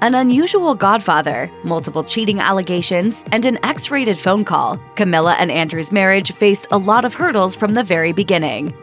An unusual godfather, multiple cheating allegations, and an X-rated phone call, Camilla and Andrew's marriage faced a lot of hurdles from the very beginning.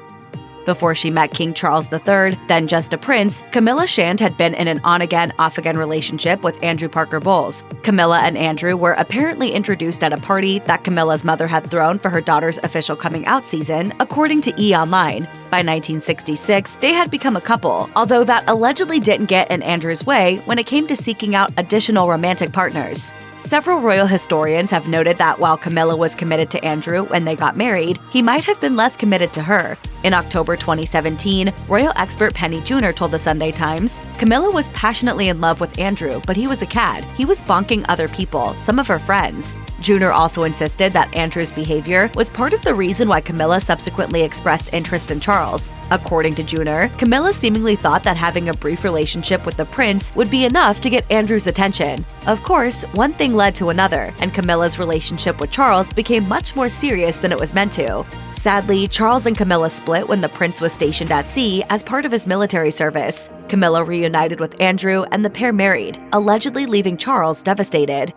Before she met King Charles III, then just a prince, Camilla Shand had been in an on-again, off-again relationship with Andrew Parker Bowles. Camilla and Andrew were apparently introduced at a party that Camilla's mother had thrown for her daughter's official coming-out season, according to E! Online. By 1966, they had become a couple, although that allegedly didn't get in Andrew's way when it came to seeking out additional romantic partners. Several royal historians have noted that while Camilla was committed to Andrew when they got married, he might have been less committed to her. In October 2017, royal expert Penny Junor told the Sunday Times, Camilla was passionately in love with Andrew, but he was a cad. He was bonking other people, some of her friends. Junor also insisted that Andrew's behavior was part of the reason why Camilla subsequently expressed interest in Charles. According to Junor, Camilla seemingly thought that having a brief relationship with the prince would be enough to get Andrew's attention. Of course, one thing led to another, and Camilla's relationship with Charles became much more serious than it was meant to. Sadly, Charles and Camilla split when the prince was stationed at sea as part of his military service. Camilla reunited with Andrew and the pair married, allegedly leaving Charles devastated.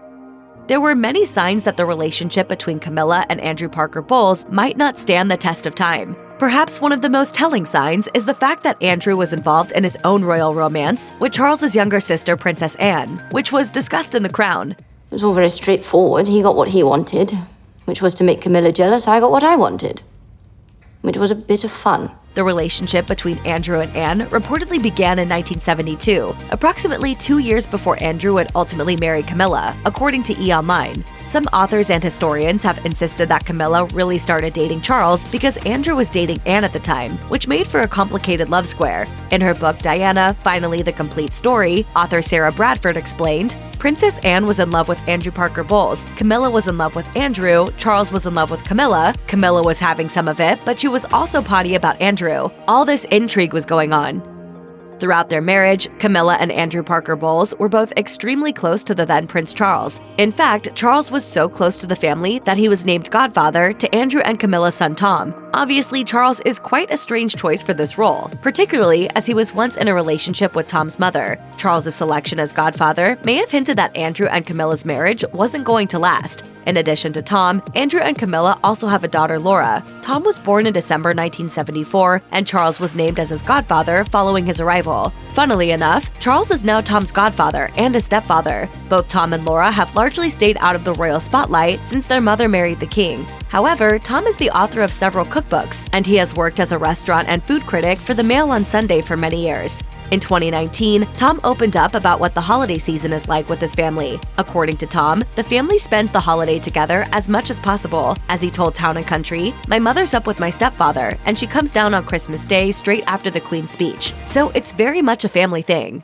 There were many signs that the relationship between Camilla and Andrew Parker Bowles might not stand the test of time. Perhaps one of the most telling signs is the fact that Andrew was involved in his own royal romance with Charles's younger sister, Princess Anne, which was discussed in The Crown. It was all very straightforward. He got what he wanted, which was to make Camilla jealous. I got what I wanted, which was a bit of fun. The relationship between Andrew and Anne reportedly began in 1972, approximately 2 years before Andrew would ultimately marry Camilla, according to E! Online. Some authors and historians have insisted that Camilla really started dating Charles because Andrew was dating Anne at the time, which made for a complicated love square. In her book Diana, Finally the Complete Story, author Sarah Bradford explained, Princess Anne was in love with Andrew Parker Bowles, Camilla was in love with Andrew, Charles was in love with Camilla, Camilla was having some of it, but she was also potty about Andrew. All this intrigue was going on. Throughout their marriage, Camilla and Andrew Parker Bowles were both extremely close to the then Prince Charles. In fact, Charles was so close to the family that he was named godfather to Andrew and Camilla's son Tom. Obviously, Charles is quite a strange choice for this role, particularly as he was once in a relationship with Tom's mother. Charles's selection as godfather may have hinted that Andrew and Camilla's marriage wasn't going to last. In addition to Tom, Andrew and Camilla also have a daughter, Laura. Tom was born in December 1974, and Charles was named as his godfather following his arrival. Funnily enough, Charles is now Tom's godfather and his stepfather. Both Tom and Laura have largely stayed out of the royal spotlight since their mother married the king. However, Tom is the author of several cookbooks, and he has worked as a restaurant and food critic for the Mail on Sunday for many years. In 2019, Tom opened up about what the holiday season is like with his family. According to Tom, the family spends the holiday together as much as possible. As he told Town & Country, "My mother's up with my stepfather, and she comes down on Christmas Day straight after the Queen's speech. So it's very much a family thing."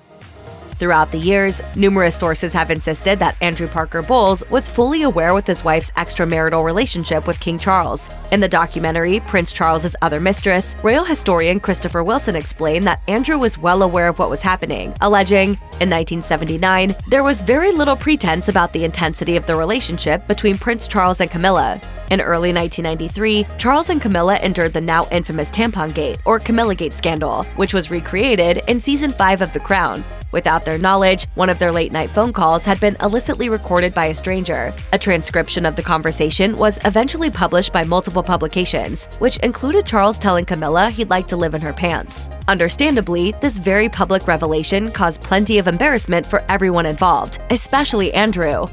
Throughout the years, numerous sources have insisted that Andrew Parker Bowles was fully aware with his wife's extramarital relationship with King Charles. In the documentary Prince Charles's Other Mistress, royal historian Christopher Wilson explained that Andrew was well aware of what was happening, alleging, in 1979, there was very little pretense about the intensity of the relationship between Prince Charles and Camilla. In early 1993, Charles and Camilla endured the now infamous Tampongate, or Camillagate scandal, which was recreated in Season 5 of The Crown. Without their knowledge, one of their late-night phone calls had been illicitly recorded by a stranger. A transcription of the conversation was eventually published by multiple publications, which included Charles telling Camilla he'd like to live in her pants. Understandably, this very public revelation caused plenty of embarrassment for everyone involved, especially Andrew.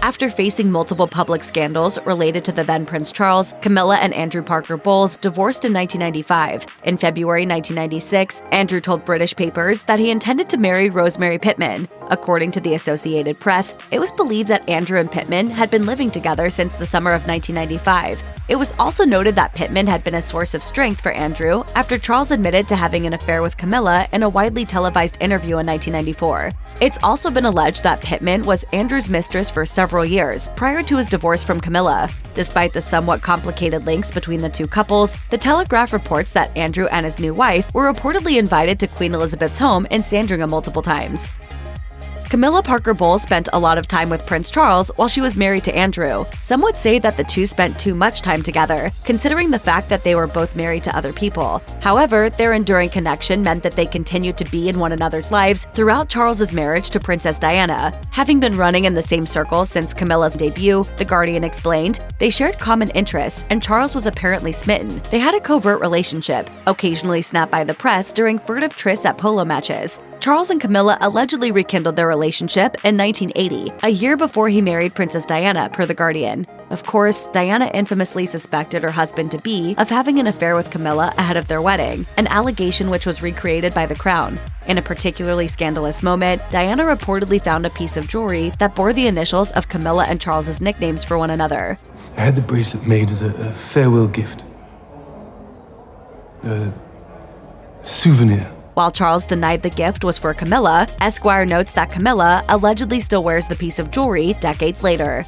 After facing multiple public scandals related to the then Prince Charles, Camilla and Andrew Parker Bowles divorced in 1995. In February 1996, Andrew told British papers that he intended to marry Rosemary Pittman. According to the Associated Press, it was believed that Andrew and Pittman had been living together since the summer of 1995. It was also noted that Pittman had been a source of strength for Andrew after Charles admitted to having an affair with Camilla in a widely televised interview in 1994. It's also been alleged that Pittman was Andrew's mistress for several years prior to his divorce from Camilla. Despite the somewhat complicated links between the two couples, The Telegraph reports that Andrew and his new wife were reportedly invited to Queen Elizabeth's home in Sandringham multiple times. Camilla Parker Bowles spent a lot of time with Prince Charles while she was married to Andrew. Some would say that the two spent too much time together, considering the fact that they were both married to other people. However, their enduring connection meant that they continued to be in one another's lives throughout Charles's marriage to Princess Diana. Having been running in the same circle since Camilla's debut, The Guardian explained, they shared common interests, and Charles was apparently smitten. They had a covert relationship, occasionally snapped by the press during furtive trysts at polo matches. Charles and Camilla allegedly rekindled their relationship in 1980, a year before he married Princess Diana, per The Guardian. Of course, Diana infamously suspected her husband-to-be of having an affair with Camilla ahead of their wedding, an allegation which was recreated by The Crown. In a particularly scandalous moment, Diana reportedly found a piece of jewelry that bore the initials of Camilla and Charles's nicknames for one another. I had the bracelet made as a farewell gift. A souvenir. While Charles denied the gift was for Camilla, Esquire notes that Camilla allegedly still wears the piece of jewelry decades later.